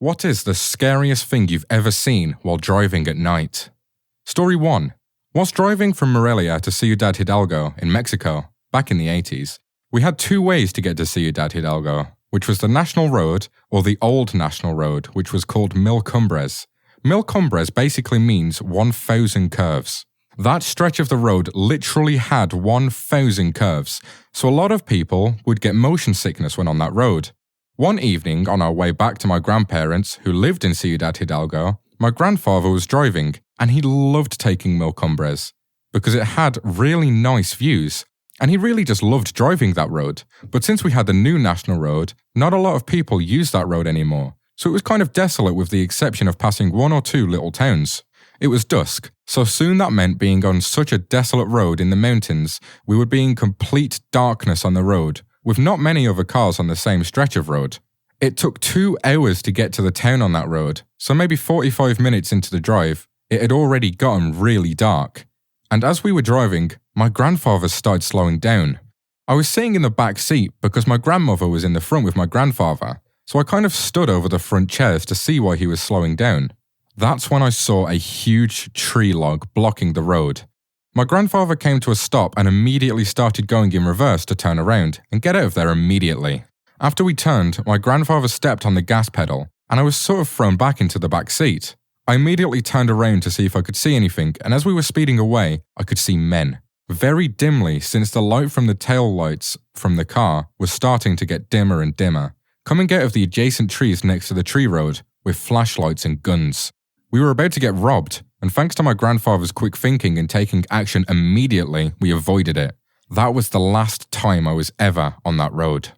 What is the scariest thing you've ever seen while driving at night? Story 1. Whilst driving from Morelia to Ciudad Hidalgo in Mexico, back in the 80s, we had two ways to get to Ciudad Hidalgo, which was the National Road or the Old National Road, which was called Mil Cumbres. Mil Cumbres basically means 1,000 curves. That stretch of the road literally had 1,000 curves, so a lot of people would get motion sickness when on that road. One evening, on our way back to my grandparents, who lived in Ciudad Hidalgo, my grandfather was driving, and he loved taking Mil Cumbres, because it had really nice views, and he really just loved driving that road. But since we had the new national road, not a lot of people used that road anymore, so it was kind of desolate with the exception of passing one or two little towns. It was dusk, so soon that meant being on such a desolate road in the mountains, we would be in complete darkness on the road, with not many other cars on the same stretch of road. It took 2 hours to get to the town on that road, so maybe 45 minutes into the drive, it had already gotten really dark. And as we were driving, my grandfather started slowing down. I was sitting in the back seat because my grandmother was in the front with my grandfather, so I kind of stood over the front chairs to see why he was slowing down. That's when I saw a huge tree log blocking the road. My grandfather came to a stop and immediately started going in reverse to turn around and get out of there immediately. After we turned, my grandfather stepped on the gas pedal and I was sort of thrown back into the back seat. I immediately turned around to see if I could see anything, and as we were speeding away, I could see men. Very dimly, since the light from the tail lights from the car was starting to get dimmer and dimmer, coming out of the adjacent trees next to the tree road with flashlights and guns. We were about to get robbed, and thanks to my grandfather's quick thinking and taking action immediately, we avoided it. That was the last time I was ever on that road.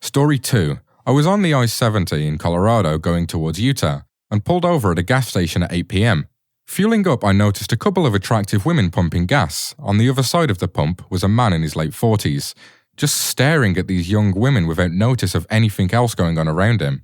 Story 2. I was on the I-70 in Colorado going towards Utah, and pulled over at a gas station at 8 p.m. Fueling up, I noticed a couple of attractive women pumping gas. On the other side of the pump was a man in his late 40s, just staring at these young women without notice of anything else going on around him.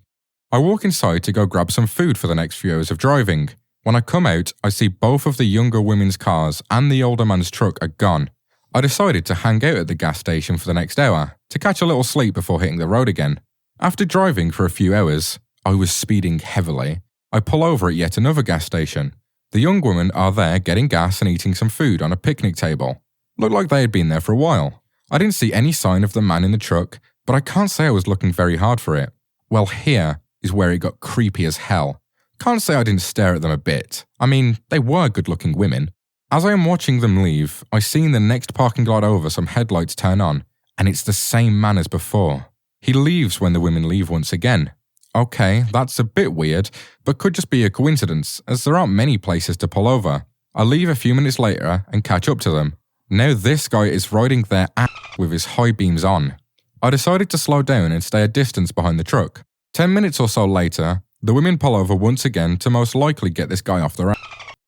I walk inside to go grab some food for the next few hours of driving. When I come out, I see both of the younger women's cars and the older man's truck are gone. I decided to hang out at the gas station for the next hour, to catch a little sleep before hitting the road again. After driving for a few hours, I was speeding heavily. I pull over at yet another gas station. The young women are there getting gas and eating some food on a picnic table. Looked like they had been there for a while. I didn't see any sign of the man in the truck, but I can't say I was looking very hard for it. Well, here is where it got creepy as hell. Can't say I didn't stare at them a bit. I mean, they were good-looking women. As I am watching them leave, I see in the next parking lot over some headlights turn on, and it's the same man as before. He leaves when the women leave once again. Okay, that's a bit weird, but could just be a coincidence, as there aren't many places to pull over. I leave a few minutes later and catch up to them. Now this guy is riding their ass with his high beams on. I decided to slow down and stay a distance behind the truck. 10 minutes or so later, the women pull over once again to most likely get this guy off their ass.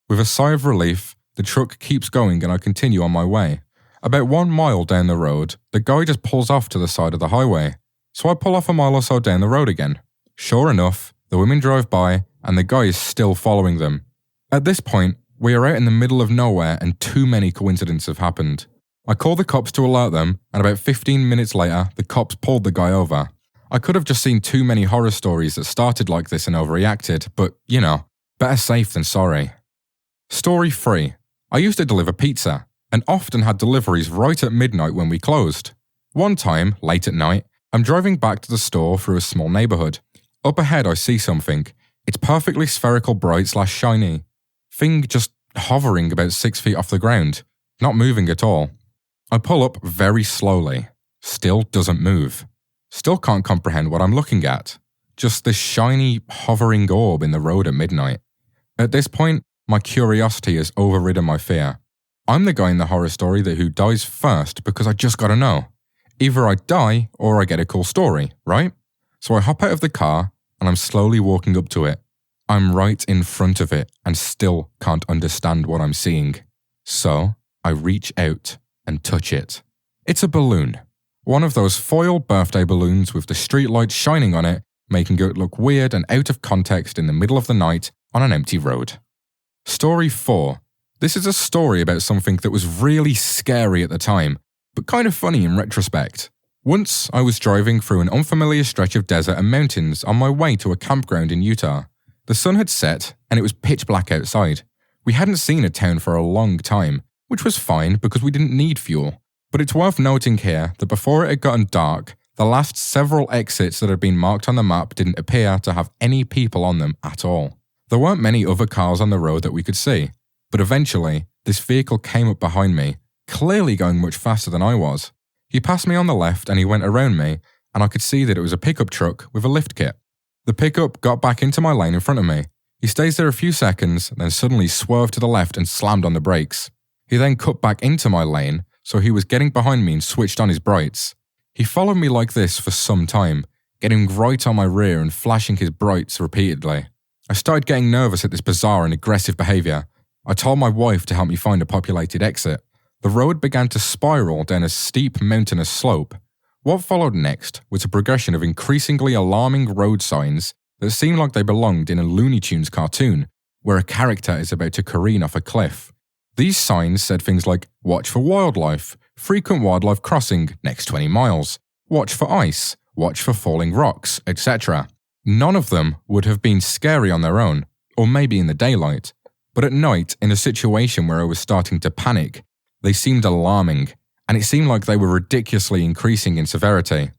With a sigh of relief, the truck keeps going and I continue on my way. About 1 mile down the road, the guy just pulls off to the side of the highway. So I pull off a mile or so down the road again. Sure enough, the women drive by and the guy is still following them. At this point, we are out in the middle of nowhere and too many coincidences have happened. I call the cops to alert them, and about 15 minutes later, the cops pulled the guy over. I could have just seen too many horror stories that started like this and overreacted, but, you know, better safe than sorry. Story 3. I used to deliver pizza, and often had deliveries right at midnight when we closed. One time, late at night, I'm driving back to the store through a small neighborhood. Up ahead I see something. It's perfectly spherical bright/shiny. Thing just hovering about 6 feet off the ground, not moving at all. I pull up very slowly. Still doesn't move. Still can't comprehend what I'm looking at. Just this shiny, hovering orb in the road at midnight. At this point, my curiosity has overridden my fear. I'm the guy in the horror story who dies first because I just gotta know. Either I die or I get a cool story, right? So I hop out of the car and I'm slowly walking up to it. I'm right in front of it and still can't understand what I'm seeing. So I reach out and touch it. It's a balloon. One of those foil birthday balloons with the streetlights shining on it, making it look weird and out of context in the middle of the night on an empty road. Story 4. This is a story about something that was really scary at the time, but kind of funny in retrospect. Once, I was driving through an unfamiliar stretch of desert and mountains on my way to a campground in Utah. The sun had set, and it was pitch black outside. We hadn't seen a town for a long time, which was fine because we didn't need fuel. But it's worth noting here that before it had gotten dark, the last several exits that had been marked on the map didn't appear to have any people on them at all. There weren't many other cars on the road that we could see, but eventually, this vehicle came up behind me, clearly going much faster than I was. He passed me on the left and he went around me, and I could see that it was a pickup truck with a lift kit. The pickup got back into my lane in front of me. He stays there a few seconds, then suddenly swerved to the left and slammed on the brakes. He then cut back into my lane, so he was getting behind me and switched on his brights. He followed me like this for some time, getting right on my rear and flashing his brights repeatedly. I started getting nervous at this bizarre and aggressive behaviour. I told my wife to help me find a populated exit. The road began to spiral down a steep mountainous slope. What followed next was a progression of increasingly alarming road signs that seemed like they belonged in a Looney Tunes cartoon, where a character is about to careen off a cliff. These signs said things like, "Watch for wildlife," "Frequent wildlife crossing, next 20 miles," "Watch for ice," "Watch for falling rocks," etc. None of them would have been scary on their own, or maybe in the daylight, but at night, in a situation where I was starting to panic, they seemed alarming, and it seemed like they were ridiculously increasing in severity.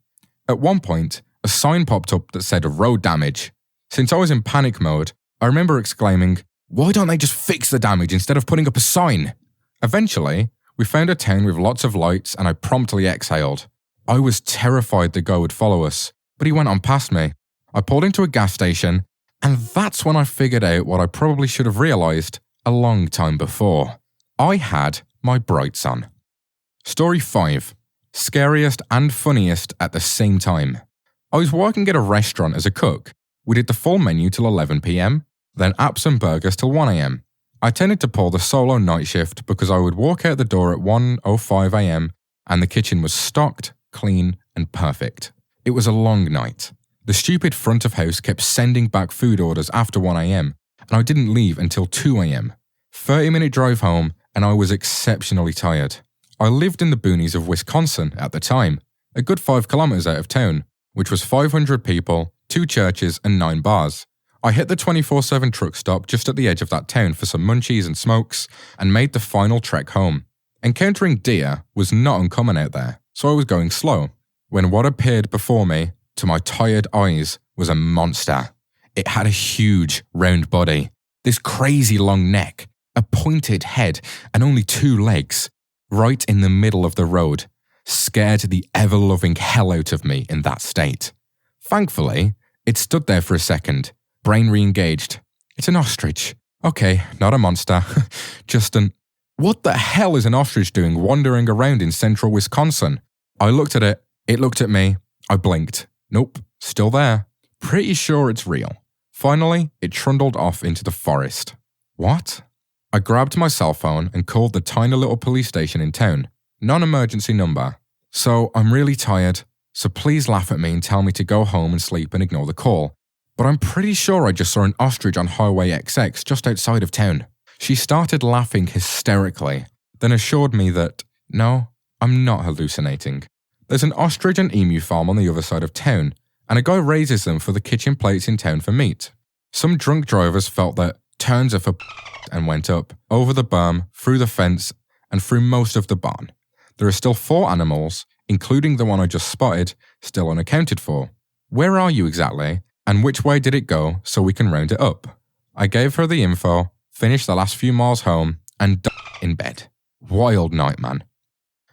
At one point, a sign popped up that said road damage. Since I was in panic mode, I remember exclaiming, "Why don't they just fix the damage instead of putting up a sign?" Eventually, we found a town with lots of lights and I promptly exhaled. I was terrified the guy would follow us, but he went on past me. I pulled into a gas station, and that's when I figured out what I probably should have realised a long time before. I had my brights on. Story 5. Scariest and funniest at the same time. I was working at a restaurant as a cook. We did the full menu till 11 p.m, then apps and burgers till 1 a.m. I tended to pull the solo night shift because I would walk out the door at 1:05 a.m. and the kitchen was stocked, clean, and perfect. It was a long night. The stupid front of house kept sending back food orders after 1 a.m, and I didn't leave until 2 a.m. 30-minute drive home, and I was exceptionally tired. I lived in the boonies of Wisconsin at the time, a good 5 kilometers out of town, which was 500 people, 2 churches, and 9 bars. I hit the 24/7 truck stop just at the edge of that town for some munchies and smokes, and made the final trek home. Encountering deer was not uncommon out there, so I was going slow, when what appeared before me, to my tired eyes, was a monster. It had a huge, round body, this crazy long neck, a pointed head, and only 2 legs, right in the middle of the road, scared the ever-loving hell out of me in that state. Thankfully, it stood there for a second, brain re-engaged. It's an ostrich. Okay, not a monster. Just an... What the hell is an ostrich doing wandering around in central Wisconsin? I looked at it looked at me, I blinked. Nope, still there. Pretty sure it's real. Finally, it trundled off into the forest. What? I grabbed my cell phone and called the tiny little police station in town. Non-emergency number. "So, I'm really tired, so please laugh at me and tell me to go home and sleep and ignore the call. But I'm pretty sure I just saw an ostrich on Highway XX just outside of town." She started laughing hysterically, then assured me that, no, I'm not hallucinating. There's an ostrich and emu farm on the other side of town, and a guy raises them for the kitchen plates in town for meat. Some drunk drivers felt that turns are for and went up, over the berm, through the fence, and through most of the barn. There are still 4 animals, including the one I just spotted, still unaccounted for. Where are you exactly, and which way did it go so we can round it up? I gave her the info, finished the last few miles home, and in bed. Wild night, man.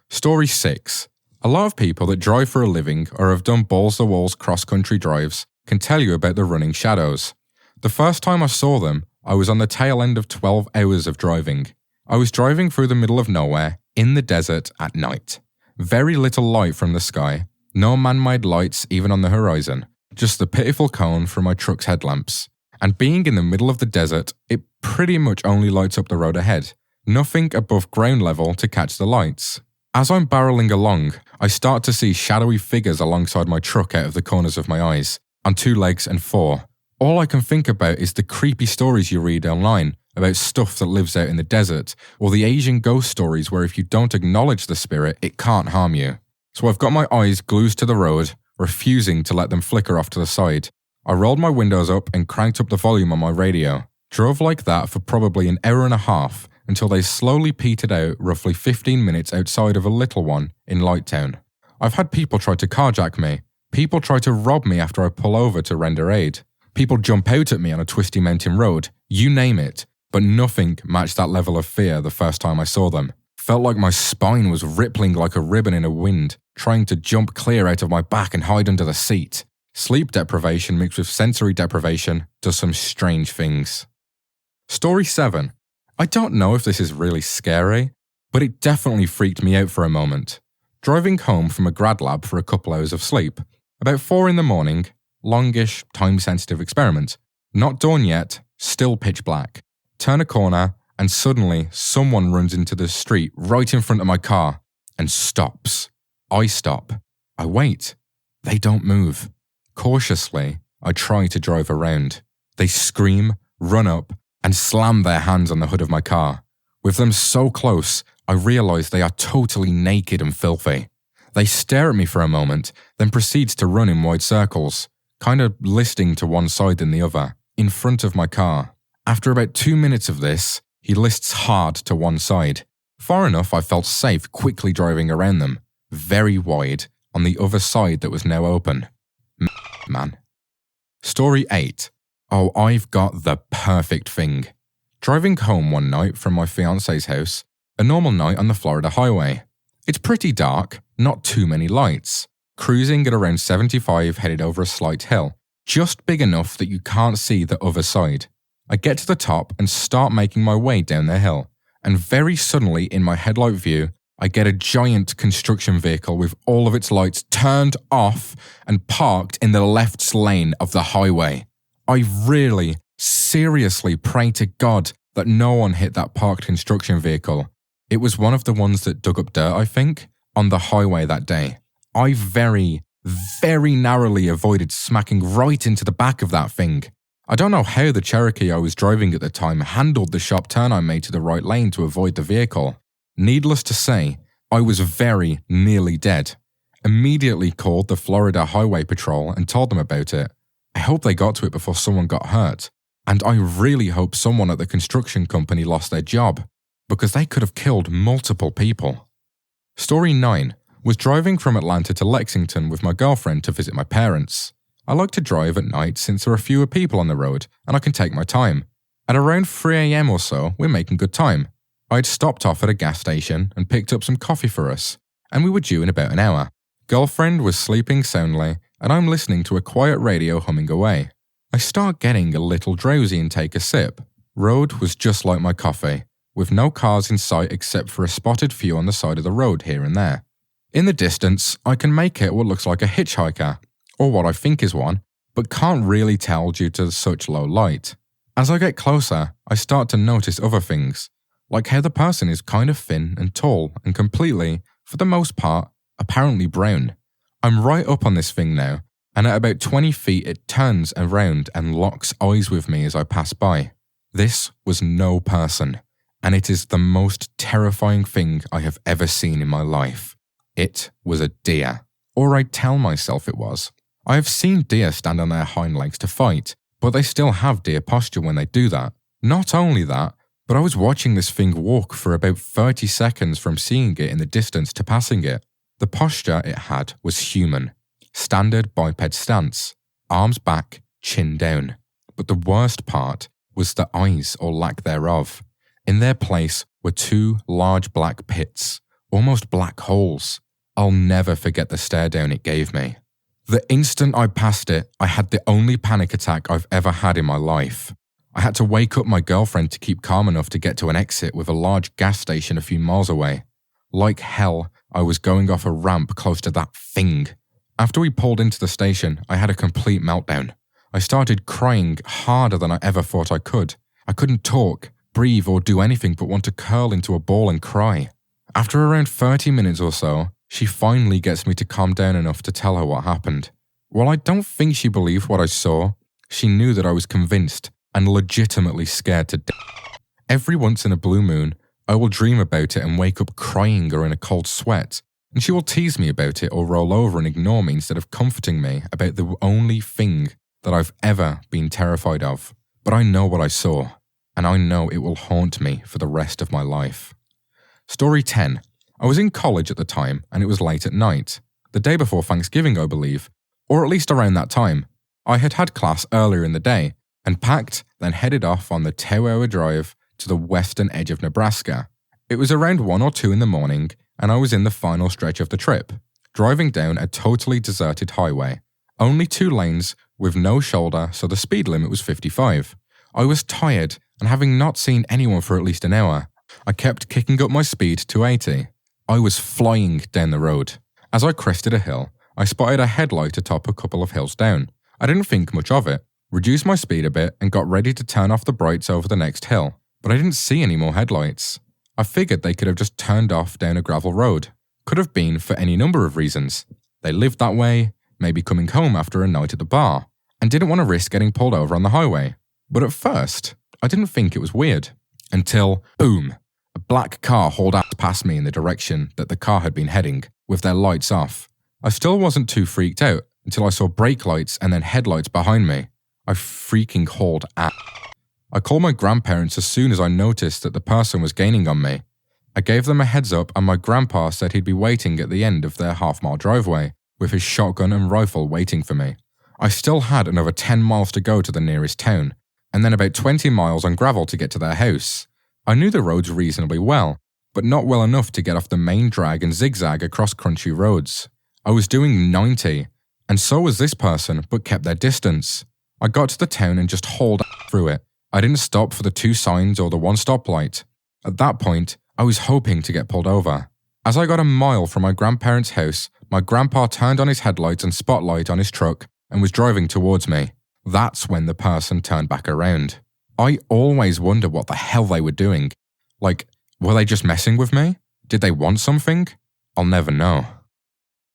Story 6. A lot of people that drive for a living or have done balls-to-walls cross-country drives can tell you about the running shadows. The first time I saw them, I was on the tail end of 12 hours of driving. I was driving through the middle of nowhere, in the desert at night. Very little light from the sky, no man-made lights even on the horizon, just the pitiful cone from my truck's headlamps. And being in the middle of the desert, it pretty much only lights up the road ahead. Nothing above ground level to catch the lights. As I'm barreling along, I start to see shadowy figures alongside my truck out of the corners of my eyes, on 2 legs and 4. All I can think about is the creepy stories you read online about stuff that lives out in the desert, or the Asian ghost stories where if you don't acknowledge the spirit, it can't harm you. So I've got my eyes glued to the road, refusing to let them flicker off to the side. I rolled my windows up and cranked up the volume on my radio. Drove like that for probably an hour and a half until they slowly petered out roughly 15 minutes outside of a little one in Lighttown. I've had people try to carjack me. People try to rob me after I pull over to render aid. People jump out at me on a twisty mountain road. You name it. But nothing matched that level of fear the first time I saw them. Felt like my spine was rippling like a ribbon in a wind, trying to jump clear out of my back and hide under the seat. Sleep deprivation mixed with sensory deprivation does some strange things. Story 7. I don't know if this is really scary, but it definitely freaked me out for a moment. Driving home from a grad lab for a couple hours of sleep. About 4 in the morning, longish, time-sensitive experiment. Not dawn yet, still pitch black. Turn a corner, and suddenly someone runs into the street right in front of my car and stops. I stop. I wait. They don't move. Cautiously, I try to drive around. They scream, run up, and slam their hands on the hood of my car. With them so close, I realize they are totally naked and filthy. They stare at me for a moment, then proceeds to run in wide circles, kind of listing to one side than the other, in front of my car. After about 2 minutes of this, he lists hard to one side. Far enough I felt safe quickly driving around them, very wide, on the other side that was now open. Man. Story 8. Oh, I've got the perfect thing. Driving home one night from my fiance's house, a normal night on the Florida highway. It's pretty dark, not too many lights. Cruising at around 75 headed over a slight hill, just big enough that you can't see the other side. I get to the top and start making my way down the hill, and very suddenly in my headlight view, I get a giant construction vehicle with all of its lights turned off and parked in the left lane of the highway. I really, seriously pray to God that no one hit that parked construction vehicle. It was one of the ones that dug up dirt, I think, on the highway that day. I very narrowly avoided smacking right into the back of that thing. I don't know how the Cherokee I was driving at the time handled the sharp turn I made to the right lane to avoid the vehicle. Needless to say, I was very nearly dead. Immediately called the Florida Highway Patrol and told them about it. I hope they got to it before someone got hurt. And I really hope someone at the construction company lost their job, because they could have killed multiple people. Story 9. Was driving from Atlanta to Lexington with my girlfriend to visit my parents. I like to drive at night since there are fewer people on the road and I can take my time. At around 3 a.m. or so, we're making good time. I'd stopped off at a gas station and picked up some coffee for us, and we were due in about an hour. Girlfriend was sleeping soundly, and I'm listening to a quiet radio humming away. I start getting a little drowsy and take a sip. Road was just like my coffee, with no cars in sight except for a spotted few on the side of the road here and there. In the distance, I can make out what looks like a hitchhiker, or what I think is one, but can't really tell due to such low light. As I get closer, I start to notice other things, like how the person is kind of thin and tall and completely, for the most part, apparently brown. I'm right up on this thing now, and at about 20 feet it turns around and locks eyes with me as I pass by. This was no person, and it is the most terrifying thing I have ever seen in my life. It was a deer, or I tell myself it was. I have seen deer stand on their hind legs to fight, but they still have deer posture when they do that. Not only that, but I was watching this thing walk for about 30 seconds from seeing it in the distance to passing it. The posture it had was human. Standard biped stance, arms back, chin down. But the worst part was the eyes or lack thereof. In their place were 2 large black pits, almost black holes. I'll never forget the stare down it gave me. The instant I passed it, I had the only panic attack I've ever had in my life. I had to wake up my girlfriend to keep calm enough to get to an exit with a large gas station a few miles away. Like hell, I was going off a ramp close to that thing. After we pulled into the station, I had a complete meltdown. I started crying harder than I ever thought I could. I couldn't talk, breathe, or do anything but want to curl into a ball and cry. After around 30 minutes or so, she finally gets me to calm down enough to tell her what happened. While I don't think she believed what I saw, she knew that I was convinced and legitimately scared to death. Every once in a blue moon, I will dream about it and wake up crying or in a cold sweat, and she will tease me about it or roll over and ignore me instead of comforting me about the only thing that I've ever been terrified of. But I know what I saw, and I know it will haunt me for the rest of my life. Story 10. I was in college at the time, and it was late at night, the day before Thanksgiving, I believe, or at least around that time. I had had class earlier in the day, and packed, then headed off on the 2-hour drive to the western edge of Nebraska. It was around 1 or 2 in the morning, and I was in the final stretch of the trip, driving down a totally deserted highway. Only 2 lanes with no shoulder, so the speed limit was 55. I was tired, and having not seen anyone for at least an hour, I kept kicking up my speed to 80. I was flying down the road. As I crested a hill, I spotted a headlight atop a couple of hills down. I didn't think much of it, reduced my speed a bit and got ready to turn off the brights over the next hill, but I didn't see any more headlights. I figured they could have just turned off down a gravel road. Could have been for any number of reasons. They lived that way, maybe coming home after a night at the bar, and didn't want to risk getting pulled over on the highway. But at first, I didn't think it was weird. Until, boom, a black car hauled ass past me in the direction that the car had been heading, with their lights off. I still wasn't too freaked out until I saw brake lights and then headlights behind me. I freaking hauled ass. I called my grandparents as soon as I noticed that the person was gaining on me. I gave them a heads up and my grandpa said he'd be waiting at the end of their half-mile driveway, with his shotgun and rifle waiting for me. I still had another 10 miles to go to the nearest town, and then about 20 miles on gravel to get to their house. I knew the roads reasonably well, but not well enough to get off the main drag and zigzag across crunchy roads. I was doing 90, and so was this person, but kept their distance. I got to the town and just hauled through it. I didn't stop for the 2 signs or the 1 stoplight. At that point, I was hoping to get pulled over. As I got a mile from my grandparents' house, my grandpa turned on his headlights and spotlight on his truck and was driving towards me. That's when the person turned back around. I always wonder what the hell they were doing. Like, were they just messing with me? Did they want something? I'll never know.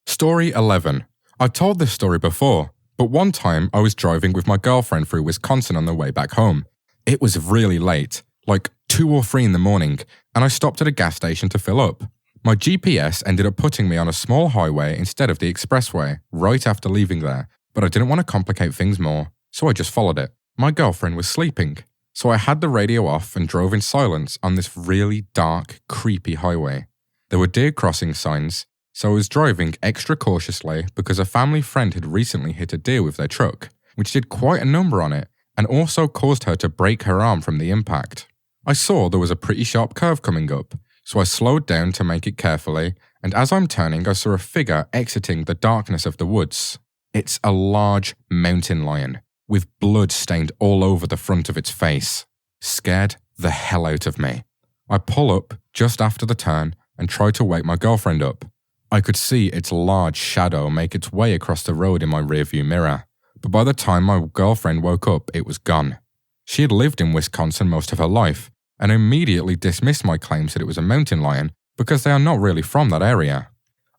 Story 11. I've told this story before, but one time I was driving with my girlfriend through Wisconsin on the way back home. It was really late, like 2 or 3 in the morning, and I stopped at a gas station to fill up. My GPS ended up putting me on a small highway instead of the expressway right after leaving there, but I didn't want to complicate things more, so I just followed it. My girlfriend was sleeping, so I had the radio off and drove in silence on this really dark, creepy highway. There were deer crossing signs, so I was driving extra cautiously because a family friend had recently hit a deer with their truck, which did quite a number on it, and also caused her to break her arm from the impact. I saw there was a pretty sharp curve coming up, so I slowed down to make it carefully, and as I'm turning I saw a figure exiting the darkness of the woods. It's a large mountain lion, with blood stained all over the front of its face. Scared the hell out of me. I pull up just after the turn and try to wake my girlfriend up. I could see its large shadow make its way across the road in my rearview mirror, but by the time my girlfriend woke up, it was gone. She had lived in Wisconsin most of her life, and immediately dismissed my claims that it was a mountain lion because they are not really from that area.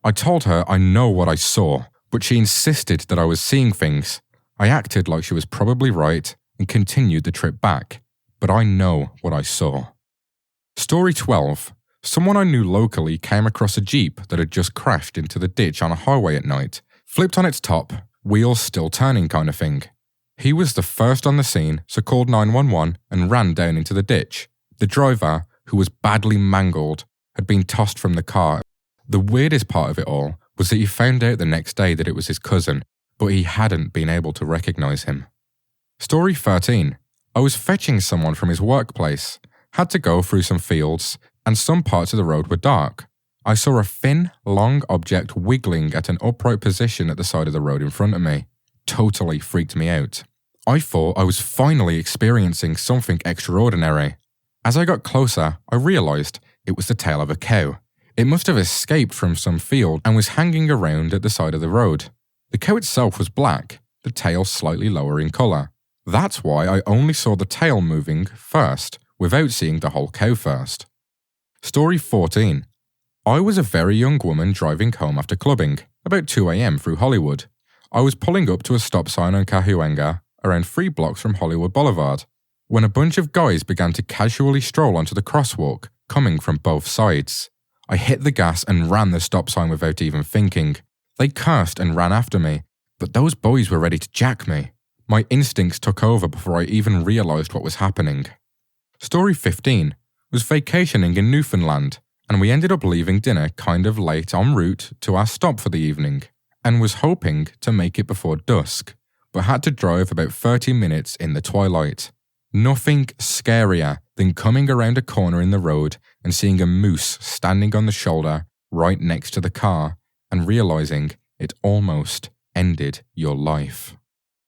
I told her I know what I saw, but she insisted that I was seeing things. I acted like she was probably right and continued the trip back, but I know what I saw. Story 12. Someone I knew locally came across a Jeep that had just crashed into the ditch on a highway at night, flipped on its top, wheels still turning kind of thing. He was the first on the scene, so called 911 and ran down into the ditch. The driver, who was badly mangled, had been tossed from the car. The weirdest part of it all was that he found out the next day that it was his cousin, but he hadn't been able to recognize him. Story 13. I was fetching someone from his workplace, had to go through some fields, and some parts of the road were dark. I saw a thin, long object wiggling at an upright position at the side of the road in front of me. Totally freaked me out. I thought I was finally experiencing something extraordinary. As I got closer, I realized it was the tail of a cow. It must have escaped from some field and was hanging around at the side of the road. The cow itself was black, the tail slightly lower in color. That's why I only saw the tail moving first, without seeing the whole cow first. Story 14. I was a very young woman driving home after clubbing, about 2 a.m. through Hollywood. I was pulling up to a stop sign on Cahuenga, around 3 blocks from Hollywood Boulevard, when a bunch of guys began to casually stroll onto the crosswalk, coming from both sides. I hit the gas and ran the stop sign without even thinking. They cursed and ran after me, but those boys were ready to jack me. My instincts took over before I even realised what was happening. Story 15 was vacationing in Newfoundland, and we ended up leaving dinner kind of late en route to our stop for the evening, and was hoping to make it before dusk, but had to drive about 30 minutes in the twilight. Nothing scarier than coming around a corner in the road and seeing a moose standing on the shoulder right next to the car and realising it almost ended your life.